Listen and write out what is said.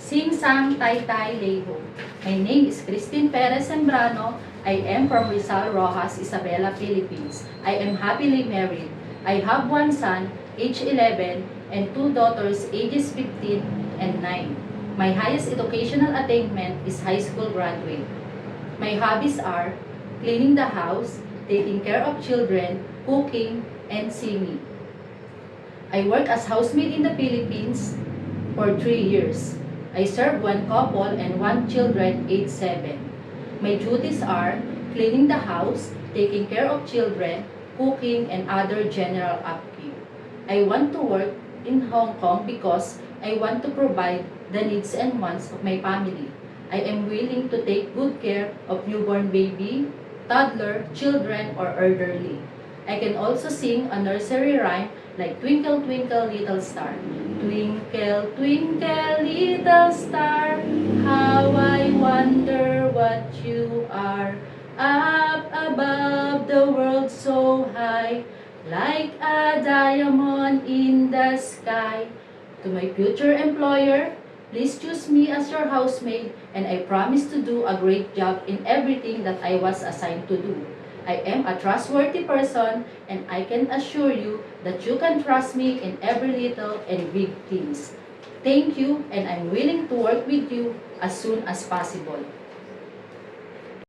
Sing Sang Tai Tai Leho. My name is Christine Perez Sembrano. I am from Rizal Rojas, Isabela, Philippines. I am happily married. I have one son, age 11, and two daughters, ages 15 and 9. My highest educational attainment is high school graduate. My hobbies are cleaning the house, taking care of children, cooking, and singing. I work as housemaid in the Philippines for 3 years. I serve one couple and one children age 7. My duties are cleaning the house, taking care of children, cooking, and other general upkeep. I want to work in Hong Kong because I want to provide the needs and wants of my family. I am willing to take good care of newborn baby, toddler, children, or elderly. I can also sing a nursery rhyme like Twinkle Twinkle Little Star. Twinkle Twinkle Little Star, how I wonder what you are. Up above the world so high, like a diamond in the sky. To my future employer, please choose me as your housemaid, and I promise to do a great job in everything that I was assigned to do. I am a trustworthy person, and I can assure you that you can trust me in every little and big things. Thank you, and I'm willing to work with you as soon as possible.